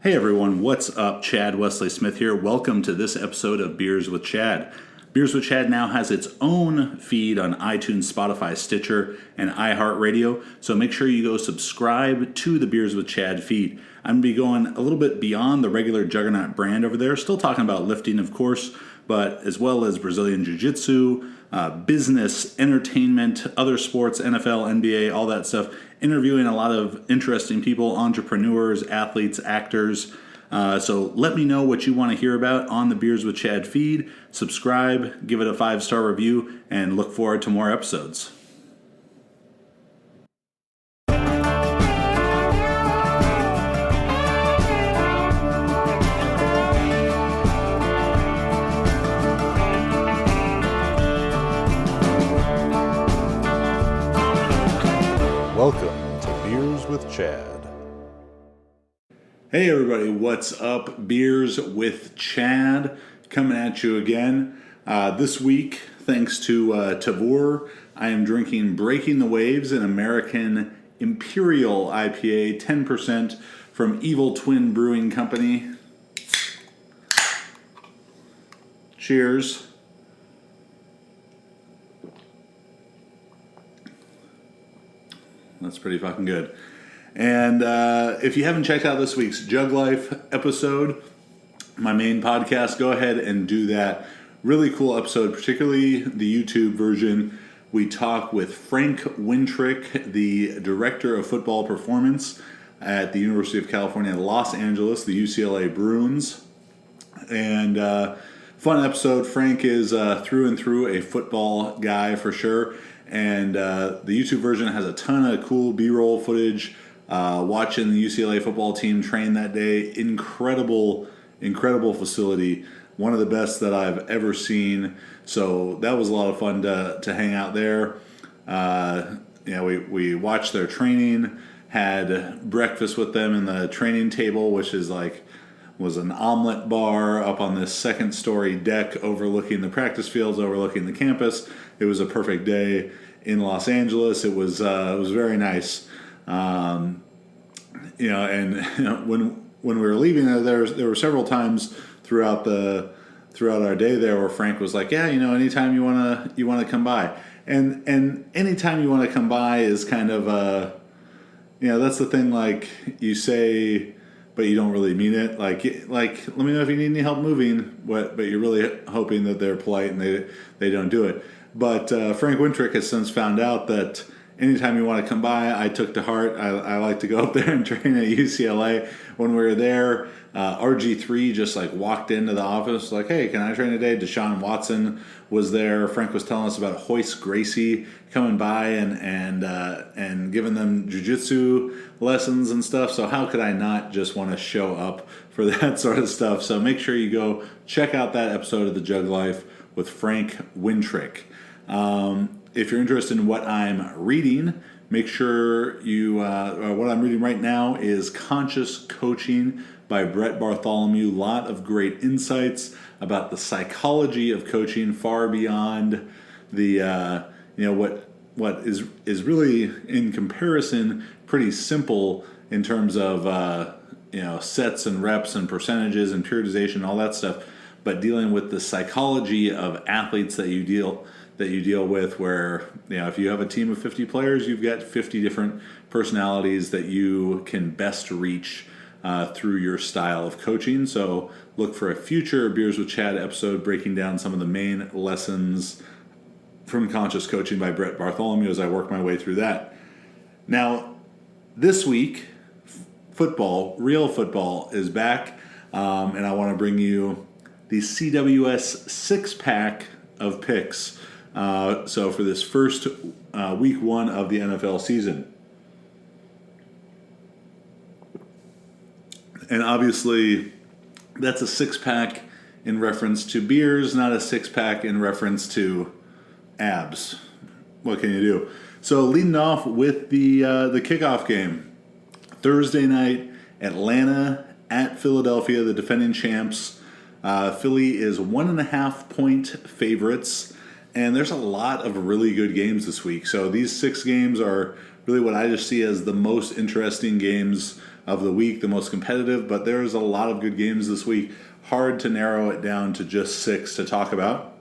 Hey everyone, what's up? Chad Wesley Smith here. Welcome to this episode of Beers with Chad. Beers with Chad now has its own feed on iTunes, Spotify, Stitcher, and iHeartRadio, so make sure you go subscribe to the Beers with Chad feed. I'm going to be going a little bit beyond the regular Juggernaut brand over there, still talking about lifting, of course, but as well as Brazilian Jiu-Jitsu, business, entertainment, other sports, NFL, NBA, all that stuff. Interviewing a lot of interesting people, entrepreneurs, athletes, actors. So let me know what you want to hear about on the Beers with Chad feed. Subscribe, give it a 5-star review, and look forward to more episodes. Welcome to Beers with Chad. Hey everybody, what's up? Beers with Chad coming at you again. This week, thanks to Tavour, I am drinking Breaking the Waves, an American Imperial IPA, 10% from Evil Twin Brewing Company. Cheers. That's pretty fucking good. And if you haven't checked out this week's Jug Life episode, my main podcast, go ahead and do that. Really cool episode, particularly the YouTube version. We talk with Frank Wintrick, the Director of Football Performance at the University of California, Los Angeles, the UCLA Bruins. And fun episode. Frank is through and through a football guy for sure. And the YouTube version has a ton of cool B-roll footage. Watching the UCLA football team train that day. Incredible facility. One of the best that I've ever seen. So that was a lot of fun to hang out there. We watched their training, had breakfast with them in the training table, which was an omelet bar up on this second-story deck overlooking the practice fields, overlooking the campus. It was a perfect day in Los Angeles. It was very nice. When we were leaving, there were several times throughout our day there where Frank was like, yeah, anytime you wanna come by, and anytime you want to come by is kind of that's the thing, like you say, but you don't really mean it. Like let me know if you need any help moving, but you're really hoping that they're polite and they don't do it. But Frank Wintrick has since found out that anytime you want to come by, I took to heart. I like to go up there and train at UCLA. When we were there, RG3 just walked into the office like, hey, can I train today? Deshaun Watson was there. Frank was telling us about Hoist Gracie coming by and giving them jiu-jitsu lessons and stuff. So how could I not just want to show up for that sort of stuff? So make sure you go check out that episode of The Jug Life with Frank Wintrick. If you're interested in what I'm reading, make sure you, what I'm reading right now is Conscious Coaching by Brett Bartholomew. A lot of great insights about the psychology of coaching, far beyond the, what is really, in comparison, pretty simple in terms of, sets and reps and percentages and periodization, all that stuff, but dealing with the psychology of athletes that you deal with, where if you have a team of 50 players, you've got 50 different personalities that you can best reach through your style of coaching. So look for a future Beers with Chad episode breaking down some of the main lessons from Conscious Coaching by Brett Bartholomew as I work my way through that. Now, this week, real football is back, and I want to bring you the CWS 6-pack of picks. So for this first week one of the NFL season. And obviously that's a 6-pack in reference to beers, not a 6-pack in reference to abs. What can you do? So leading off with the kickoff game. Thursday night, Atlanta at Philadelphia, the defending champs. Philly is 1.5-point favorites. And there's a lot of really good games this week. So these 6 games are really what I just see as the most interesting games of the week, the most competitive, but there's a lot of good games this week. Hard to narrow it down to just 6 to talk about.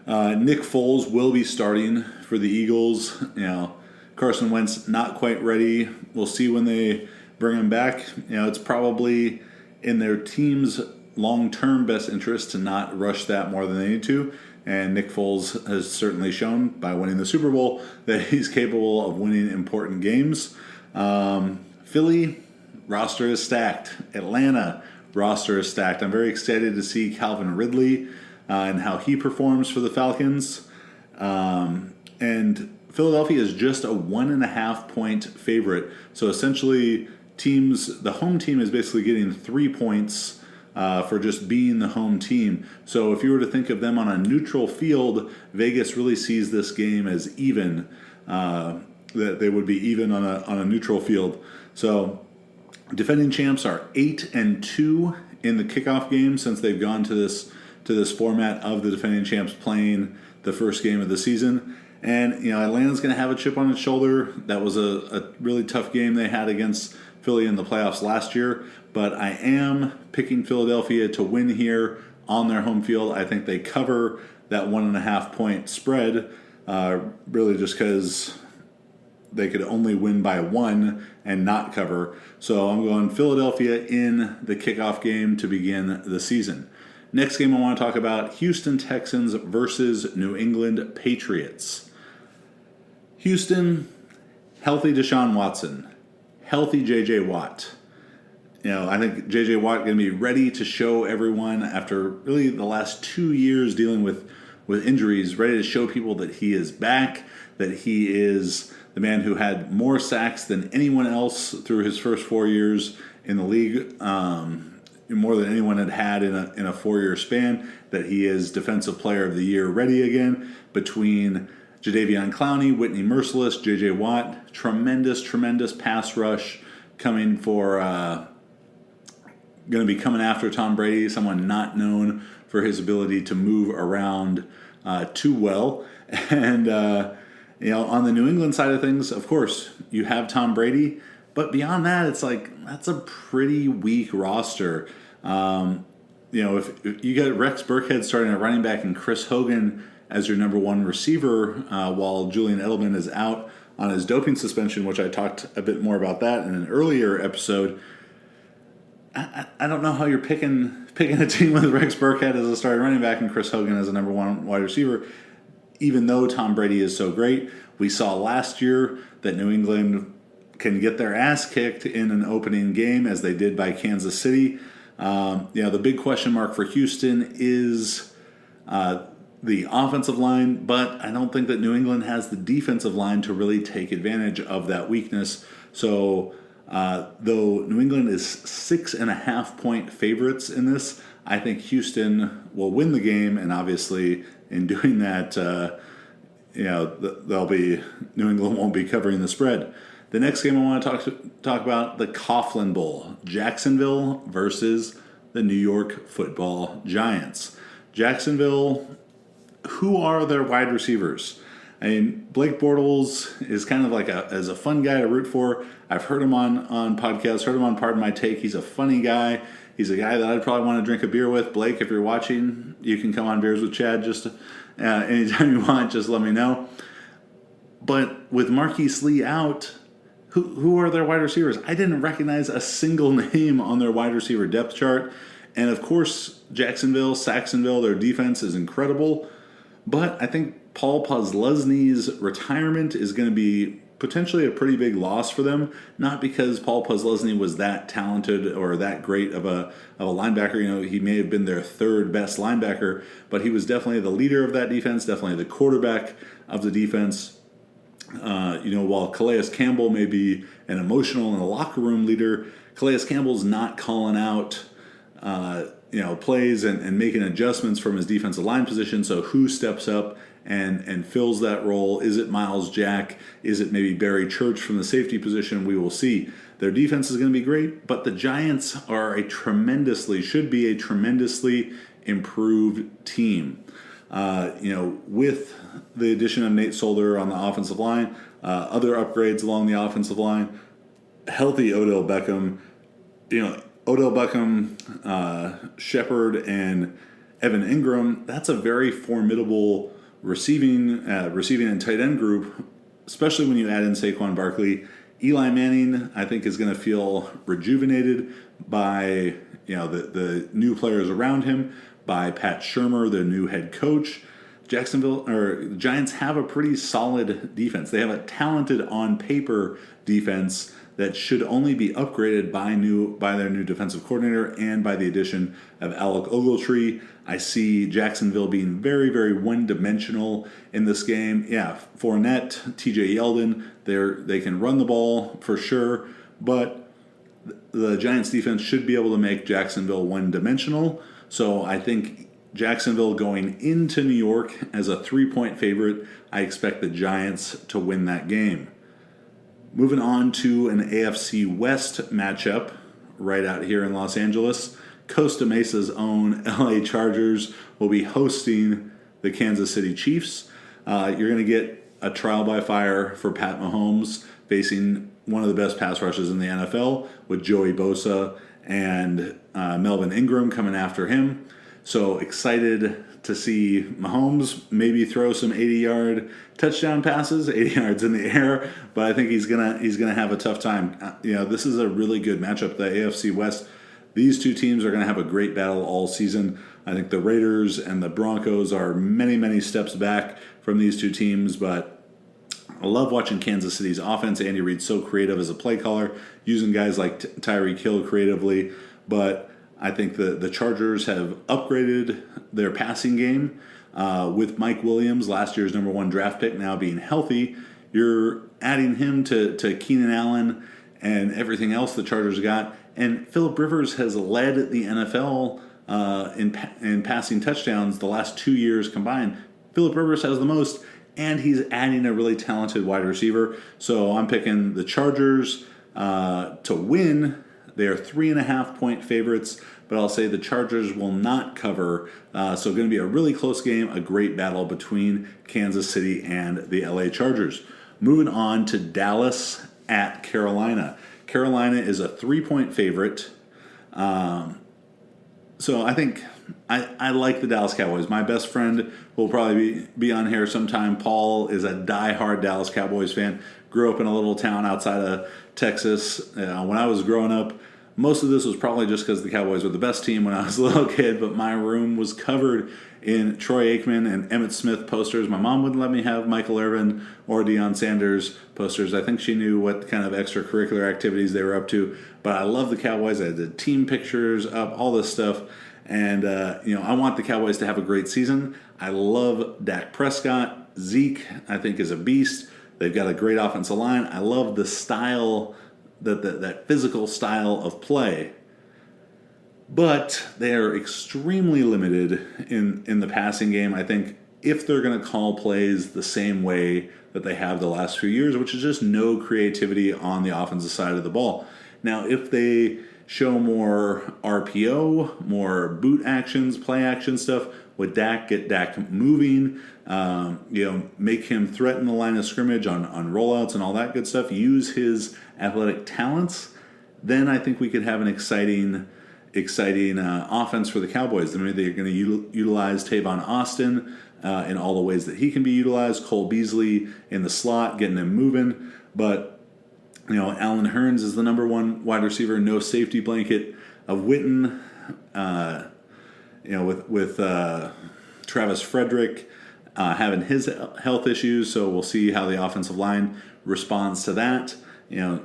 Nick Foles will be starting for the Eagles. Carson Wentz not quite ready. We'll see when they bring him back. It's probably in their team's long-term best interest to not rush that more than they need to. And Nick Foles has certainly shown by winning the Super Bowl that he's capable of winning important games. Philly, roster is stacked. Atlanta, roster is stacked. I'm very excited to see Calvin Ridley and how he performs for the Falcons. And Philadelphia is just a 1.5 point favorite. So essentially, the home team is basically getting 3 points for just being the home team. So if you were to think of them on a neutral field, Vegas really sees this game as even, that they would be even on a neutral field. So defending champs are 8-2 in the kickoff game since they've gone to this format of the defending champs playing the first game of the season. And, Atlanta's going to have a chip on its shoulder. That was a really tough game they had against Philly in the playoffs last year. But I am picking Philadelphia to win here on their home field. I think they cover that 1.5 point spread, really just because they could only win by 1 and not cover. So I'm going Philadelphia in the kickoff game to begin the season. Next game I want to talk about, Houston Texans versus New England Patriots. Houston, healthy Deshaun Watson, healthy J.J. Watt. I think J.J. Watt going to be ready to show everyone after really the last 2 years dealing with injuries, ready to show people that he is back, that he is the man who had more sacks than anyone else through his first 4 years in the league, more than anyone had in a 4-year span, that he is Defensive Player of the Year ready again. Between Jadeveon Clowney, Whitney Merciless, J.J. Watt, tremendous pass rush coming for, going to be coming after Tom Brady, someone not known for his ability to move around too well. And, on the New England side of things, of course, you have Tom Brady, but beyond that, it's like, that's a pretty weak roster. If you get Rex Burkhead starting at running back and Chris Hogan as your number one receiver, while Julian Edelman is out on his doping suspension, which I talked a bit more about that in an earlier episode. I don't know how you're picking a team with Rex Burkhead as a starting running back and Chris Hogan as a number one wide receiver, even though Tom Brady is so great. We saw last year that New England can get their ass kicked in an opening game, as they did by Kansas City. The big question mark for Houston is the offensive line, but I don't think that New England has the defensive line to really take advantage of that weakness. So though New England is 6.5 point favorites in this, I think Houston will win the game, and obviously in doing that, New England won't be covering the spread. The next game I want to talk about, the Coughlin Bowl, Jacksonville versus the New York Football Giants. Jacksonville, who are their wide receivers? I mean, Blake Bortles is kind of like as a fun guy to root for. I've heard him on podcasts, heard him on Pardon My Take. He's a funny guy. He's a guy that I'd probably want to drink a beer with. Blake, if you're watching, you can come on Beers with Chad just anytime you want. Just let me know. But with Marquise Lee out, who are their wide receivers? I didn't recognize a single name on their wide receiver depth chart. And of course, Saxonville, their defense is incredible. But I think Paul Posluszny's retirement is going to be potentially a pretty big loss for them. Not because Paul Posluszny was that talented or that great of a linebacker. He may have been their third best linebacker, but he was definitely the leader of that defense, definitely the quarterback of the defense. While Calais Campbell may be an emotional and a locker room leader, Calais Campbell's not calling out plays and making adjustments from his defensive line position. So who steps up and fills that role? Is it Miles Jack? Is it maybe Barry Church from the safety position? We will see. Their defense is going to be great, but the Giants are should be a tremendously improved team. With the addition of Nate Solder on the offensive line, other upgrades along the offensive line, healthy Odell Beckham, Odell Beckham, Shepard, and Evan Ingram, that's a very formidable receiving and tight end group, especially when you add in Saquon Barkley. Eli Manning, I think, is going to feel rejuvenated by the new players around him, by Pat Shurmur, the new head coach. The Giants have a pretty solid defense. They have a talented on paper defense that should only be upgraded by their new defensive coordinator and by the addition of Alec Ogletree. I see Jacksonville being very, very one-dimensional in this game. Yeah, Fournette, T.J. Yeldon, they can run the ball for sure, but the Giants defense should be able to make Jacksonville one-dimensional. So I think Jacksonville going into New York as a 3-point favorite, I expect the Giants to win that game. Moving on to an AFC West matchup right out here in Los Angeles. Costa Mesa's own LA Chargers will be hosting the Kansas City Chiefs. You're going to get a trial by fire for Pat Mahomes facing one of the best pass rushes in the NFL with Joey Bosa and Melvin Ingram coming after him. So excited to see Mahomes maybe throw some 80-yard touchdown passes, 80 yards in the air, but I think he's gonna have a tough time. This is a really good matchup. The AFC West, these two teams are gonna have a great battle all season. I think the Raiders and the Broncos are many, many steps back from these two teams, but I love watching Kansas City's offense. Andy Reid's so creative as a play caller, using guys like Tyreek Hill creatively, but I think the Chargers have upgraded their passing game with Mike Williams, last year's number 1 draft pick, now being healthy. You're adding him to Keenan Allen and everything else the Chargers got. And Phillip Rivers has led the NFL in passing touchdowns the last 2 years combined. Phillip Rivers has the most, and he's adding a really talented wide receiver. So I'm picking the Chargers to win. They are 3.5-point favorites, but I'll say the Chargers will not cover. So going to be a really close game, a great battle between Kansas City and the LA Chargers. Moving on to Dallas at Carolina. Carolina is a 3-point favorite. So I think I like the Dallas Cowboys. My best friend will probably be on here sometime. Paul is a diehard Dallas Cowboys fan. Grew up in a little town outside of Texas. When I was growing up, most of this was probably just because the Cowboys were the best team when I was a little kid, but my room was covered in Troy Aikman and Emmitt Smith posters. My mom wouldn't let me have Michael Irvin or Deion Sanders posters. I think she knew what kind of extracurricular activities they were up to, but I love the Cowboys. I had the team pictures up, all this stuff, and I want the Cowboys to have a great season. I love Dak Prescott. Zeke, I think, is a beast. They've got a great offensive line. I love the style, that physical style of play. But they are extremely limited in the passing game. I think if they're going to call plays the same way that they have the last few years, which is just no creativity on the offensive side of the ball. Now, if they show more RPO, more boot actions, play action stuff, with Dak, get Dak moving, make him threaten the line of scrimmage on rollouts and all that good stuff, use his athletic talents, then I think we could have an exciting offense for the Cowboys. I mean, they're going to utilize Tavon Austin in all the ways that he can be utilized, Cole Beasley in the slot, getting him moving, but Allen Hurns is the number 1 wide receiver, no safety blanket of Witten, with Travis Frederick having his health issues, so we'll see how the offensive line responds to that.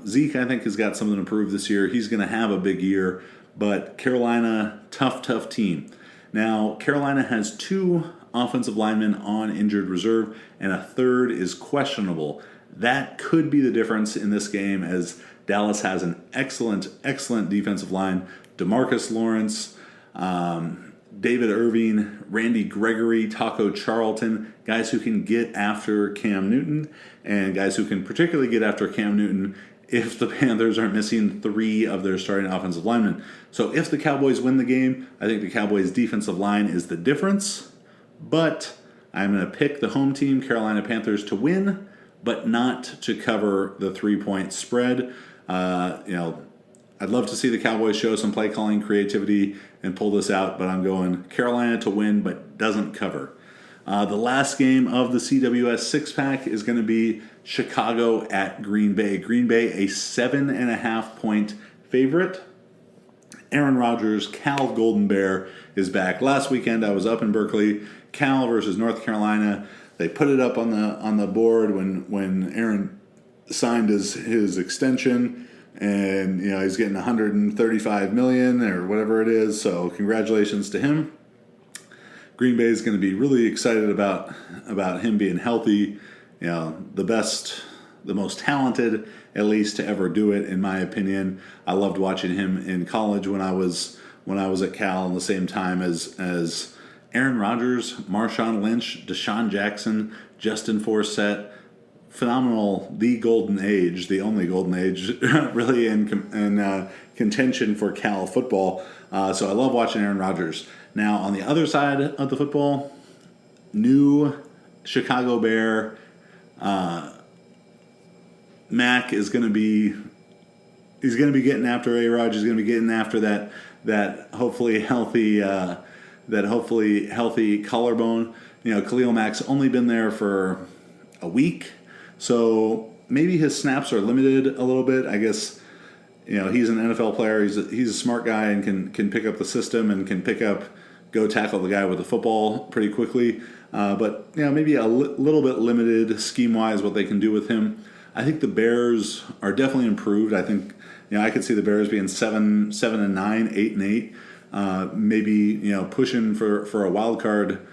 Zeke, I think, has got something to prove this year. He's going to have a big year, but Carolina, tough team. Now, Carolina has 2 offensive linemen on injured reserve, and a third is questionable. That could be the difference in this game, as Dallas has an excellent defensive line. DeMarcus Lawrence, David Irving, Randy Gregory, Taco Charlton, guys who can get after Cam Newton, and guys who can particularly get after Cam Newton if the Panthers aren't missing 3 of their starting offensive linemen. So if the Cowboys win the game, I think the Cowboys' defensive line is the difference, but I'm going to pick the home team, Carolina Panthers, to win, but not to cover the 3-point spread. I'd love to see the Cowboys show some play calling creativity and pull this out, but I'm going Carolina to win, but doesn't cover. The last game of the CWS six-pack is going to be Chicago at Green Bay. Green Bay, a 7.5-point favorite. Aaron Rodgers, Cal Golden Bear, is back. Last weekend I was up in Berkeley, Cal versus North Carolina. They put it up on the board when Aaron signed his extension, and he's getting $135 million or whatever it is. So congratulations to him. Green Bay is going to be really excited about him being healthy. The best, the most talented, at least, to ever do it, in my opinion. I loved watching him in college when I was at Cal, in the same time as Aaron Rodgers, Marshawn Lynch, Deshaun Jackson, Justin Forsett. Phenomenal, the golden age, the only golden age, really in contention for Cal football. So I love watching Aaron Rodgers. Now, on the other side of the football, new Chicago Bear, Mac is going to be getting after A-Rod. He's going to be getting after that hopefully healthy collarbone. Khalil Mack's only been there for a week, so maybe his snaps are limited a little bit. I guess he's an NFL player. He's a smart guy and can pick up the system and can go tackle the guy with the football pretty quickly. But maybe a little bit limited scheme-wise what they can do with him. I think the Bears are definitely improved. I think I could see the Bears being 7-9, 8-8, maybe pushing for a wild card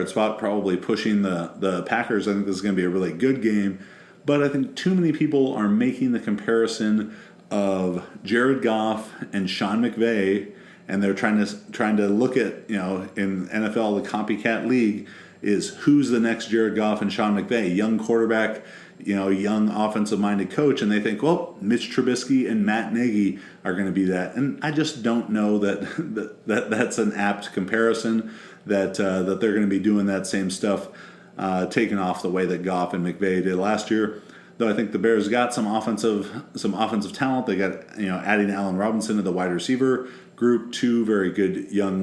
spot, probably pushing the Packers. I think this is going to be a really good game. But I think too many people are making the comparison of Jared Goff and Sean McVay, and they're trying to look at, in NFL, the copycat league, is who's the next Jared Goff and Sean McVay, young quarterback, young offensive-minded coach, and they think, well, Mitch Trubisky and Matt Nagy are going to be that. And I just don't know that's an apt comparison, that they're going to be doing that same stuff, taking off the way that Goff and McVay did last year. Though I think the Bears got some offensive talent. They got adding Allen Robinson to the wide receiver group, two very good young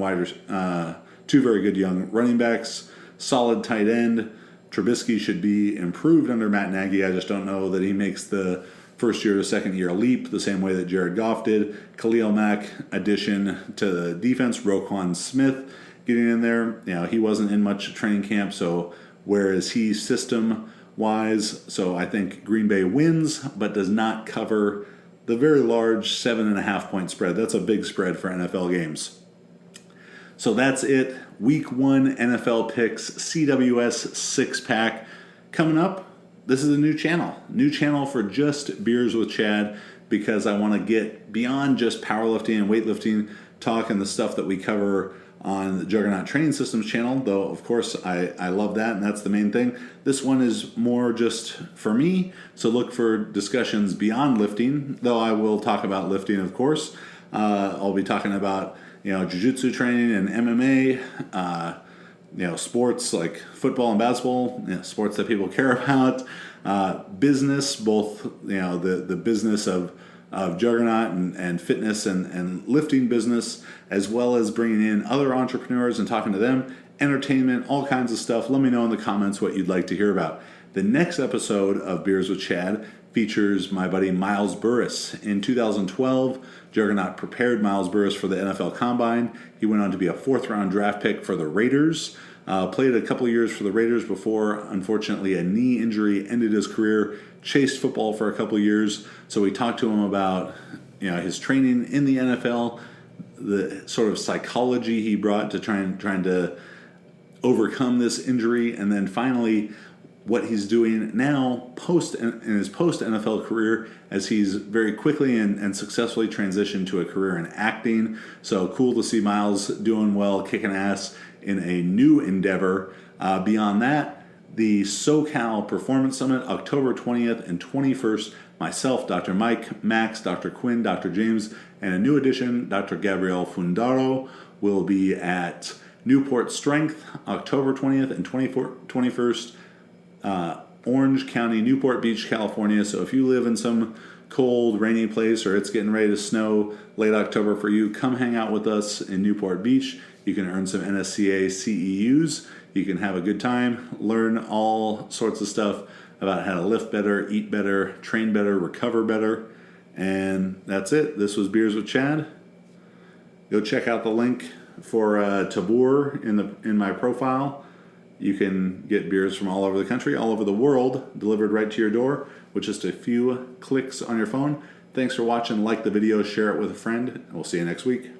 running backs, solid tight end. Trubisky should be improved under Matt Nagy. I just don't know that he makes the first year to second year leap the same way that Jared Goff did. Khalil Mack addition to the defense. Roquan Smith getting in there. He wasn't in much training camp, so where is he system-wise? So I think Green Bay wins, but does not cover the very large 7.5-point spread. That's a big spread for NFL games. So that's it. Week 1 NFL picks, CWS 6-pack. Coming up, this is a new channel for just Beers with Chad, because I want to get beyond just powerlifting and weightlifting talk and the stuff that we cover on the Juggernaut Training Systems channel, though of course I love that, and that's the main thing. This one is more just for me, so look for discussions beyond lifting, though I will talk about lifting, of course. I'll be talking about jiu-jitsu training and MMA, sports like football and basketball, sports that people care about, business, both the business of Juggernaut and fitness and lifting business, as well as bringing in other entrepreneurs and talking to them, entertainment, all kinds of stuff. Let me know in the comments what you'd like to hear about. The next episode of Beers with Chad features my buddy Miles Burris. In 2012, Juggernaut prepared Miles Burris for the NFL Combine. He went on to be a 4th-round draft pick for the Raiders. Played a couple of years for the Raiders before, unfortunately, a knee injury ended his career. Chased football for a couple of years. So we talked to him about his training in the NFL, the sort of psychology he brought to trying to overcome this injury, and then finally what he's doing now in his post NFL career, as he's very quickly and successfully transitioned to a career in acting. So cool to see Miles doing well, kicking ass in a new endeavor. Beyond that, the SoCal Performance Summit, October 20th and 21st. Myself, Dr. Mike, Max, Dr. Quinn, Dr. James, and a new addition, Dr. Gabrielle Fundaro, will be at Newport Strength, October 20th and 21st. Orange County, Newport Beach, California. So if you live in some cold, rainy place or it's getting ready to snow late October for you, come hang out with us in Newport Beach. You can earn some NSCA CEUs. You can have a good time, learn all sorts of stuff about how to lift better, eat better, train better, recover better. And that's it. This was Beers with Chad. Go check out the link for Tabor in my profile. You can get beers from all over the country, all over the world, delivered right to your door with just a few clicks on your phone. Thanks for watching. Like the video, share it with a friend, and we'll see you next week.